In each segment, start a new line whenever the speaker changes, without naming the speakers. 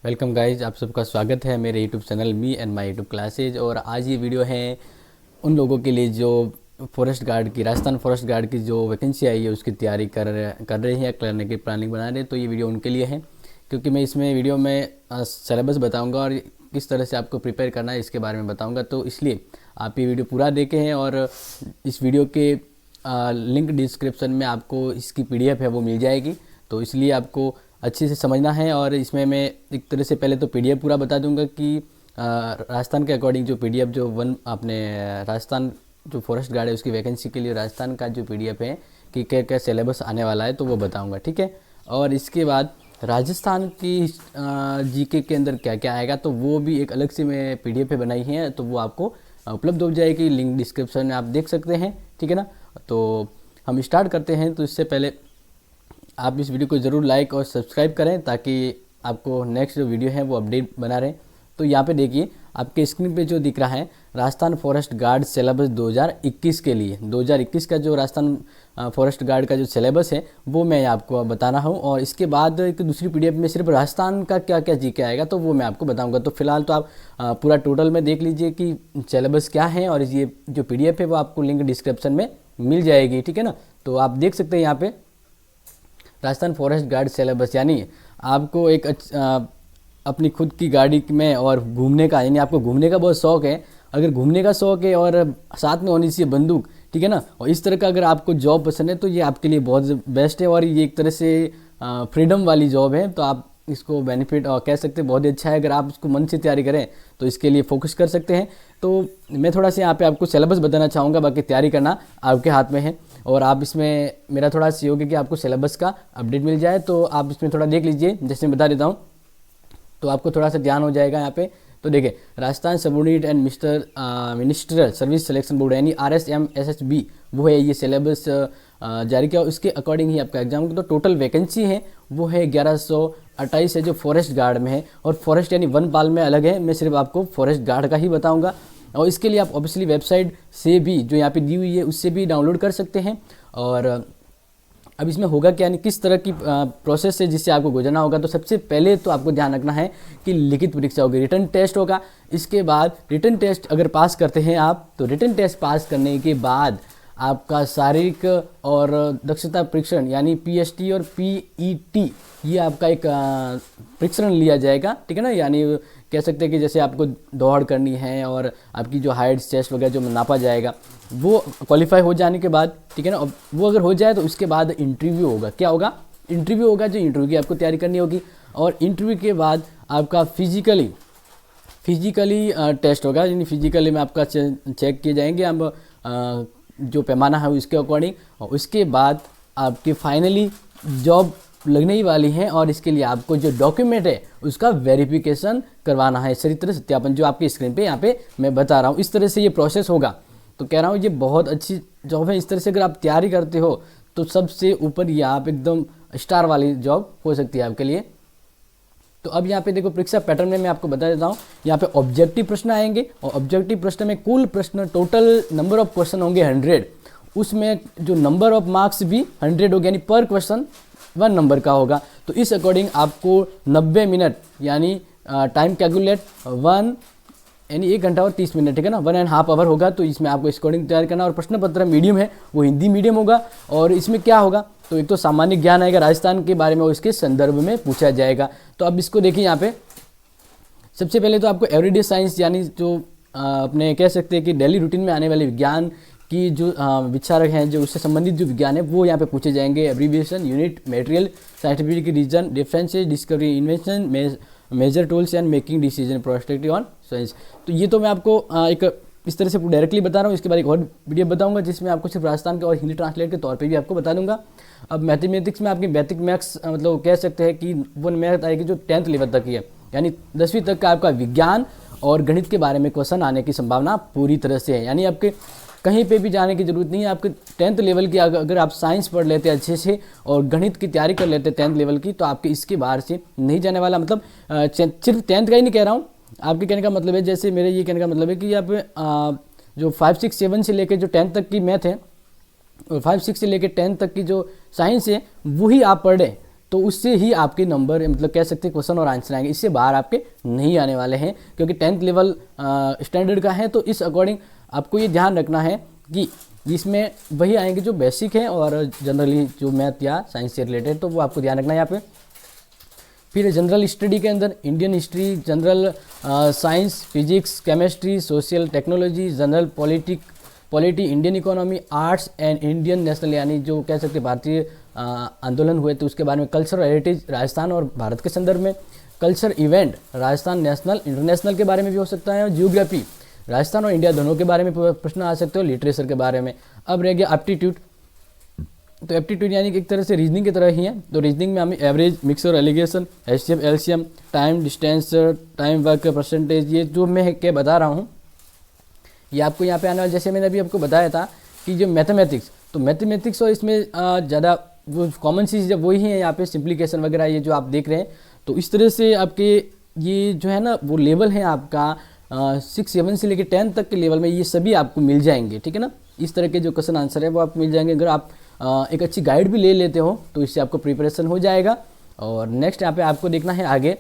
Welcome guys, आप सबका स्वागत है मेरे YouTube channel me and my YouTube classes. और आज ये वीडियो है उन लोगों के लिए जो फॉरेस्ट गार्ड की राजस्थान फॉरेस्ट गार्ड की जो वैकेंसी आई है उसकी तैयारी कर रहे हैं, करने की प्लानिंग बना रहे हैं। तो ये वीडियो उनके लिए है, क्योंकि मैं इसमें वीडियो में सिलेबस बताऊँगा और किस तरह से आपको प्रिपेयर करना है इसके बारे में बताऊँगा। तो इसलिए आप ये वीडियो पूरा देखें हैं और इस वीडियो के लिंक डिस्क्रिप्शन में आपको इसकी PDF है वो मिल जाएगी। तो इसलिए आपको अच्छे से समझना है। और इसमें मैं एक तरह से पहले तो PDF पूरा बता दूंगा कि राजस्थान के अकॉर्डिंग जो PDF जो अपने राजस्थान जो फॉरेस्ट गार्ड है उसकी वैकेंसी के लिए राजस्थान का जो PDF है कि क्या क्या सिलेबस आने वाला है तो वो बताऊंगा, ठीक है। और इसके बाद राजस्थान की GK के अंदर क्या क्या आएगा तो वो भी एक अलग से मैं PDF पे बनाई है, तो वो आपको उपलब्ध हो जाएगी, लिंक डिस्क्रिप्शन में आप देख सकते हैं, ठीक है ना। तो हम स्टार्ट करते हैं। तो इससे पहले आप इस वीडियो को ज़रूर लाइक और सब्सक्राइब करें ताकि आपको नेक्स्ट जो वीडियो है वो अपडेट बना रहे। तो यहाँ पे देखिए आपके स्क्रीन पे जो दिख रहा है राजस्थान फॉरेस्ट गार्ड सिलेबस 2021 के लिए 2021 का जो राजस्थान फॉरेस्ट गार्ड का जो सिलेबस है वो मैं आपको बता रहा हूँ। और इसके बाद एक दूसरी PDF में सिर्फ राजस्थान का क्या क्या GK आएगा तो वो मैं आपको बताऊँगा। तो फिलहाल तो आप पूरा टोटल में देख लीजिए कि सिलेबस क्या है, और ये जो PDF है वो आपको लिंक डिस्क्रिप्शन में मिल जाएगी, ठीक है ना। तो आप देख सकते हैं यहाँ पे राजस्थान फॉरेस्ट गार्ड सिलेबस, यानी आपको एक अपनी खुद की गाड़ी में और घूमने का, यानी आपको घूमने का बहुत शौक है, अगर घूमने का शौक है और साथ में होनी चाहिए बंदूक, ठीक है ना, और इस तरह का अगर आपको जॉब पसंद है तो ये आपके लिए बहुत बेस्ट है। और ये एक तरह से फ्रीडम वाली जॉब है, तो आप इसको बेनिफिट और कह सकते हैं बहुत ही अच्छा है। अगर आप इसको मन से तैयारी करें तो इसके लिए फोकस कर सकते हैं। तो मैं थोड़ा सा यहाँ पे आपको सिलेबस बताना चाहूँगा, बाकी तैयारी करना आपके हाथ में है। और आप इसमें मेरा थोड़ा सहयोग है कि आपको सिलेबस का अपडेट मिल जाए, तो आप इसमें थोड़ा देख लीजिए। जैसे मैं बता देता हूँ तो आपको थोड़ा सा ध्यान हो जाएगा यहाँ पे। तो देखिए Rajasthan subordinate and ministerial service selection board यानी RSMSSB वो है ये सिलेबस जारी किया, उसके अकॉर्डिंग ही आपका एग्जाम। तो टोटल वैकेंसी है वो है 1128 है जो फॉरेस्ट गार्ड में है, और फॉरेस्ट यानी वनपाल में अलग है, मैं सिर्फ आपको फॉरेस्ट गार्ड का ही बताऊँगा। और इसके लिए आप ऑब्वियसली वेबसाइट से भी जो यहाँ पे दी हुई है उससे भी डाउनलोड कर सकते हैं। और अब इसमें होगा क्या, यानी किस तरह की प्रोसेस है जिससे आपको गुजरना होगा। तो सबसे पहले तो आपको ध्यान रखना है कि लिखित परीक्षा होगी, रिटन टेस्ट होगा। इसके बाद रिटन टेस्ट अगर पास करते हैं आप तो रिटन टेस्ट पास करने के बाद आपका शारीरिक और दक्षता परीक्षण यानी PST और PET ये आपका एक परीक्षण लिया जाएगा, ठीक है ना। यानी कह सकते हैं कि जैसे आपको दौड़ करनी है और आपकी जो हाइट चेस्ट वगैरह जो नापा जाएगा वो क्वालिफाई हो जाने के बाद, ठीक है ना, वो अगर हो जाए तो उसके बाद इंटरव्यू होगा। क्या होगा? इंटरव्यू होगा, जो इंटरव्यू की आपको तैयारी करनी होगी। और इंटरव्यू के बाद आपका फिजिकली टेस्ट होगा, यानी फिजिकली में आपका चेक किए जाएंगे आप जो पैमाना है उसके अकॉर्डिंग। और उसके बाद आपकी फाइनली जॉब लगने ही वाली है, और इसके लिए आपको जो डॉक्यूमेंट है उसका वेरिफिकेशन करवाना है, चरित्र सत्यापन, जो आपकी स्क्रीन पे यहाँ पे मैं बता रहा हूँ। इस तरह से ये प्रोसेस होगा। तो कह रहा हूँ ये बहुत अच्छी जॉब है। इस तरह से अगर आप तैयारी करते हो तो सबसे ऊपर ये आप एकदम स्टार वाली जॉब हो सकती है आपके लिए। तो अब यहाँ पे देखो परीक्षा पैटर्न में मैं आपको बता देता हूँ। यहाँ पे ऑब्जेक्टिव प्रश्न आएंगे, और ऑब्जेक्टिव प्रश्न में कुल प्रश्न टोटल नंबर ऑफ क्वेश्चन होंगे 100, उसमें जो नंबर ऑफ मार्क्स भी 100 होगा, यानी पर क्वेश्चन 1 नंबर का होगा। तो इस अकॉर्डिंग आपको 90 मिनट यानी टाइम कैलकुलेट 1 यानी 1 घंटा और 30 मिनट, ठीक है ना, 1.5 आवर होगा। तो इसमें आपको इस अकॉर्डिंग तैयार करना। और प्रश्न पत्र मीडियम है वो हिंदी मीडियम होगा। और इसमें क्या होगा तो एक तो सामान्य ज्ञान आएगा राजस्थान के बारे में और इसके संदर्भ में पूछा जाएगा। तो अब इसको देखिए यहाँ पे सबसे पहले तो आपको एवरीडे साइंस यानी जो अपने कह सकते हैं कि डेली रूटीन में आने वाले विज्ञान की जो विचारक हैं जो उससे संबंधित जो विज्ञान है वो यहाँ पे पूछे जाएंगे। Abbreviation, unit, material, scientific reason, differences, discovery, invention, major tools and making decision, perspective on science. तो ये तो मैं आपको एक इस तरह से डायरेक्टली बता रहा हूँ। इसके बाद एक और वीडियो बताऊंगा जिसमें आपको सिर्फ राजस्थान के और हिंदी ट्रांसलेट के तौर पे भी आपको बता दूंगा। अब मैथमेटिक्स में आपकी बेसिक मैथ्स मतलब कह सकते हैं कि वो मैथ आएगी जो 10th लेवल तक की है, यानी 10वीं तक का आपका विज्ञान और गणित के बारे में क्वेश्चन आने की संभावना पूरी तरह से है। यानी आपके कहीं पे भी जाने की जरूरत नहीं है। आपके 10th लेवल की अगर आप साइंस पढ़ लेते हैं अच्छे से और गणित की तैयारी कर लेते हैं 10th लेवल की, तो आपके इसके बाहर से नहीं जाने वाला। मतलब सिर्फ 10th का ही नहीं कह रहा हूँ, आपके कहने का मतलब है, जैसे मेरे ये कहने का मतलब है कि आप जो 5, 6, 7 से लेकर जो 10th तक की मैथ है और 5, 6 से लेकर 10th तक की जो साइंस है वही आप पढ़ रहे, तो उससे ही आपके नंबर मतलब कह सकते हैं क्वेश्चन और आंसर आएंगे, इससे बाहर आपके नहीं आने वाले हैं, क्योंकि 10th लेवल स्टैंडर्ड का है। तो इस अकॉर्डिंग आपको ये ध्यान रखना है कि इसमें वही आएंगे जो बेसिक है और जनरली जो मैथ या साइंस से रिलेटेड, तो वो आपको ध्यान रखना है यहाँ पे। फिर जनरल स्टडी के अंदर Indian history, general science, physics, chemistry, social, technology, general polity, Indian economy, arts and Indian national, यानी जो कह सकते हैं भारतीय आंदोलन हुए तो उसके बारे में, कल्चर हेरिटेज राजस्थान और भारत के संदर्भ में, culture event Rajasthan, national international के बारे में भी हो सकता है, और जियोग्राफी राजस्थान और इंडिया दोनों के बारे में प्रश्न आ सकते हो, लिटरेचर के बारे में। अब रह गया एप्टीट्यूड, तो एप्टीट्यूड यानी कि एक तरह से रीजनिंग की तरह ही है। तो रीजनिंग में हमें average, mixture, alligation, HCF, LCM, time, distance, time work, percentage, ये जो मैं क्या बता रहा हूँ ये आपको यहाँ पे आने वाला। जैसे मैंने अभी आपको बताया था कि जो मैथमेटिक्स, तो मैथमेटिक्स और इसमें ज़्यादा वो कॉमन चीज़ जब वही है यहाँ पे, सिंप्लीकेशन वगैरह ये जो आप देख रहे हैं। तो इस तरह से आपके ये जो है ना वो लेवल है आपका 6, 7 से लेकर 10 तक के लेवल में ये सभी आपको मिल जाएंगे, ठीक है ना। इस तरह के जो क्वेश्चन आंसर है वो आपको मिल जाएंगे। अगर आप एक अच्छी गाइड भी ले लेते हो तो इससे आपको प्रिपरेशन हो जाएगा। और नेक्स्ट यहाँ पे आपको देखना है आगे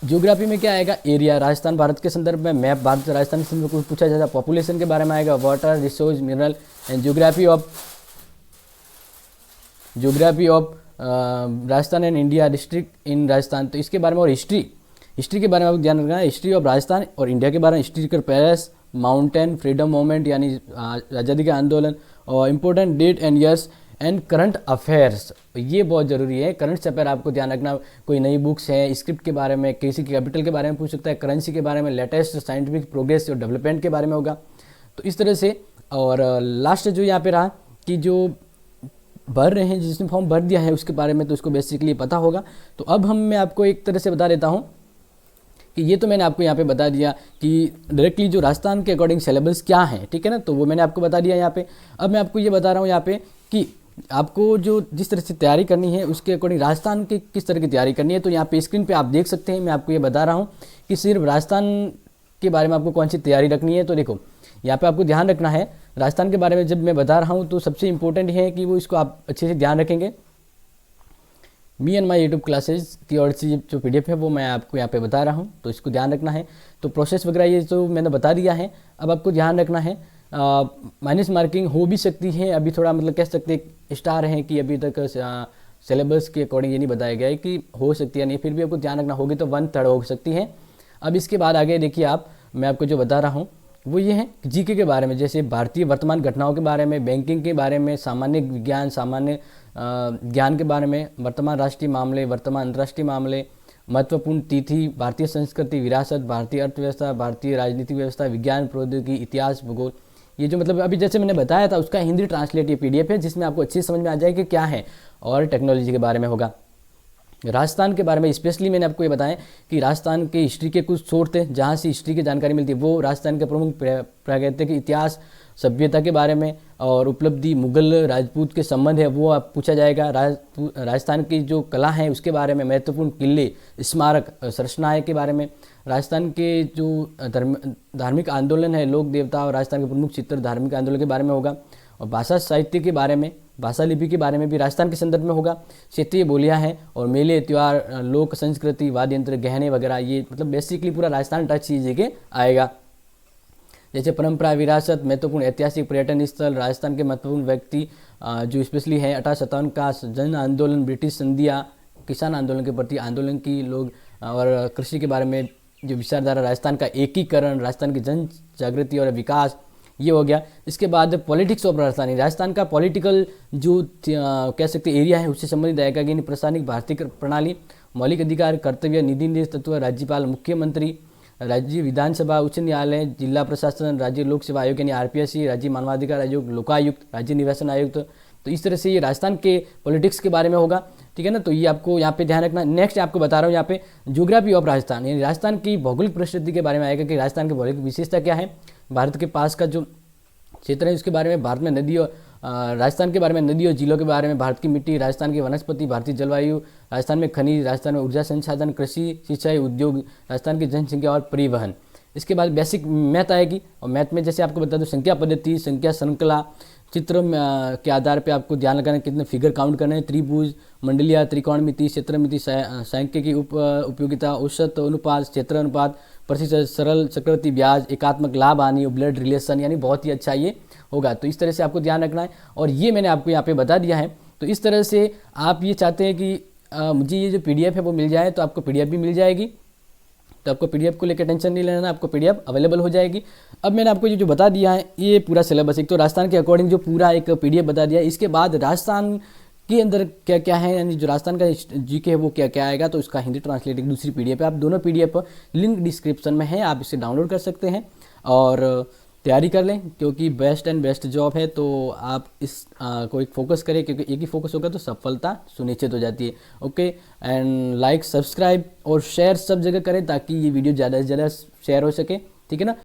ज्योग्राफी में क्या आएगा, एरिया राजस्थान भारत के संदर्भ में, मैप भारत राजस्थान के संदर्भ में कुछ पूछा जाता है, पॉपुलेशन के बारे में आएगा, water resource mineral and geography of Rajasthan and India, district in Rajasthan, तो इसके बारे में। और हिस्ट्री के बारे में आपको ध्यान रखना है, हिस्ट्री ऑफ राजस्थान और इंडिया के बारे में, historical palace, mountain, freedom movement यानी आज़ादी का आंदोलन, और important date and years and current affairs, ये बहुत ज़रूरी है। करंट अफेयर आपको ध्यान रखना, कोई नई बुक्स है, स्क्रिप्ट के बारे में, किसी कैपिटल के बारे में पूछ सकता है, करेंसी के बारे में, लेटेस्ट साइंटिफिक प्रोग्रेस और डेवलपमेंट के बारे में होगा। तो इस तरह से। और लास्ट जो यहाँ पे रहा कि जो भर रहे हैं, जिसने फॉर्म भर दिया है उसके बारे में तो उसको बेसिकली पता होगा। तो अब मैं आपको एक तरह से बता देता हूँ कि ये तो मैंने आपको यहाँ पे बता दिया कि डायरेक्टली जो राजस्थान के अकॉर्डिंग सिलेबस क्या है, ठीक है ना, तो वो मैंने आपको बता दिया यहाँ पे। अब मैं आपको ये बता रहा हूँ यहाँ पे कि आपको जो जिस तरह से तैयारी करनी है उसके अकॉर्डिंग राजस्थान की किस तरह की तैयारी करनी है। तो यहाँ पे स्क्रीन पे आप देख सकते हैं, मैं आपको ये बता रहा हूँ कि सिर्फ राजस्थान के बारे में आपको कौन सी तैयारी रखनी है। तो देखो यहाँ पे आपको ध्यान रखना है, राजस्थान के बारे में जब मैं बता रहा हूँ तो सबसे इंपॉर्टेंट है कि वो इसको आप अच्छे से ध्यान रखेंगे। Me and my YouTube classes की और सी जो PDF है वो मैं आपको यहाँ पे बता रहा हूँ, तो इसको ध्यान रखना है। तो प्रोसेस वगैरह ये तो मैंने बता दिया है। अब आपको ध्यान रखना है, माइनस मार्किंग हो भी सकती है, अभी थोड़ा मतलब कह सकते स्टार हैं कि अभी तक सिलेबस के अकॉर्डिंग ये नहीं बताया गया है कि हो सकती है नहीं, फिर भी आपको ध्यान रखना, होगी तो 1/3 हो सकती है। अब इसके बाद आगे देखिए आप, मैं आपको जो बता रहा हूँ वो ये है जीके के बारे में, जैसे भारतीय वर्तमान घटनाओं के बारे में, बैंकिंग के बारे में, सामान्य विज्ञान, सामान्य ज्ञान के बारे में, वर्तमान राष्ट्रीय मामले, वर्तमान अंतर्राष्ट्रीय मामले, महत्वपूर्ण तिथि, भारतीय संस्कृति विरासत, भारतीय अर्थव्यवस्था, भारतीय राजनीतिक व्यवस्था, विज्ञान प्रौद्योगिकी, इतिहास, भूगोल। ये जो मतलब अभी जैसे मैंने बताया था उसका हिंदी ट्रांसलेट ये PDF है, जिसमें आपको अच्छी समझ में आ जाएगी कि क्या है। और टेक्नोलॉजी के बारे में होगा, राजस्थान के बारे में स्पेशली मैंने आपको ये बताया कि राजस्थान के हिस्ट्री के कुछ सोर्स थे जहाँ से हिस्ट्री की जानकारी मिलती है, वो राजस्थान के प्रमुख प्रागैतिक इतिहास, सभ्यता के बारे में और उपलब्धि, मुगल राजपूत के संबंध है वो आप पूछा जाएगा। राजस्थान की जो कला है उसके बारे में, महत्वपूर्ण किले, स्मारक, संरचनाएं के बारे में, राजस्थान के जो धार्मिक आंदोलन है, लोक देवता और राजस्थान के प्रमुख चित्र, धार्मिक आंदोलन के बारे में होगा। और भाषा साहित्य के बारे में, भाषा लिपि के बारे में भी राजस्थान के संदर्भ में होगा। क्षेत्रीय बोलियां हैं और मेले, त्यौहार, लोक संस्कृति, वाद्य यंत्र, गहने वगैरह, ये मतलब बेसिकली पूरा राजस्थान टच चीज़ के आएगा। जैसे परंपरा, विरासत, महत्वपूर्ण ऐतिहासिक पर्यटन स्थल, राजस्थान के महत्वपूर्ण व्यक्ति जो स्पेशली है 1857 का जन आंदोलन, ब्रिटिश संधिया, किसान आंदोलन के प्रति आंदोलन की लोग, और कृषि के बारे में जो विचारधारा, राजस्थान का एकीकरण, राजस्थान की जन जागृति और विकास, ये हो गया। इसके बाद पॉलिटिक्स ऑफ राजस्थान, राजस्थान का पॉलिटिकल जो कह सकते एरिया है उससे संबंधित आएगा कि प्रशासनिक भारतीय प्रणाली, मौलिक अधिकार, कर्तव्य, निधि निर्देश तत्व, राज्यपाल, मुख्यमंत्री, राज्य विधानसभा, उच्च न्यायालय, जिला प्रशासन, राज्य लोक सेवा आयोग यानी RPSC, राज्य मानवाधिकार आयोग, लोकायुक्त, राज्य निर्वाचन आयुक्त। तो इस तरह से ये राजस्थान के पॉलिटिक्स के बारे में होगा, ठीक है ना। तो ये आपको यहाँ पे ध्यान रखना। नेक्स्ट आपको बता रहा हूँ यहाँ पे ज्योग्राफी ऑफ राजस्थान, यानी राजस्थान की भौगोलिक परिस्थिति के बारे में आएगा कि राजस्थान की भौगोलिक विशेषता क्या है, भारत के पास का जो क्षेत्र है उसके बारे में, भारत में नदियों, राजस्थान के बारे में नदियों जिलों के बारे में, भारत की मिट्टी, राजस्थान की वनस्पति, भारतीय जलवायु, राजस्थान में खनिज, राजस्थान में ऊर्जा संसाधन, कृषि, सिंचाई, उद्योग, राजस्थान की जनसंख्या और परिवहन। इसके बाद बेसिक मैथ आएगी, और मैथ में जैसे आपको बता दूं संख्या पद्धति, संख्या श्रृंखला, चित्र के आधार पे आपको ध्यान लगाना कितने फिगर काउंट करने हैं, त्रिभुज, मंडलिया, त्रिकोणमिति, क्षेत्रमिति, सांख्यिकी उपयोगिता, औसत अनुपात, क्षेत्र अनुपात, प्रतिशत, सरल चक्रवृद्धि ब्याज, एकात्मक लाभ हानि, ब्लड रिलेशन, यानी बहुत ही अच्छा ये होगा। तो इस तरह से आपको ध्यान रखना है और ये मैंने आपको यहाँ पे बता दिया है। तो इस तरह से आप ये चाहते हैं कि मुझे ये जो PDF है वो मिल जाए, तो आपको PDF भी मिल जाएगी। तो आपको PDF को लेकर टेंशन नहीं लेना, आपको PDF अवेलेबल हो जाएगी। अब मैंने आपको ये जो बता दिया है ये पूरा सिलेबस, एक तो राजस्थान के अकॉर्डिंग जो पूरा एक PDF बता दिया है, इसके बाद राजस्थान के अंदर क्या क्या है, यानी जो राजस्थान का GK है वो क्या क्या आएगा, तो इसका हिंदी ट्रांसलेट एक दूसरी PDF है। आप दोनों PDF लिंक डिस्क्रिप्शन में है, आप इसे डाउनलोड कर सकते हैं और तैयारी कर लें, क्योंकि बेस्ट एंड बेस्ट जॉब है। तो आप इस को एक फोकस करें, क्योंकि एक ही फोकस होगा तो सफलता सुनिश्चित हो जाती है। ओके, एंड लाइक, सब्सक्राइब और शेयर सब जगह करें ताकि ये वीडियो ज़्यादा से ज़्यादा शेयर हो सके, ठीक है ना।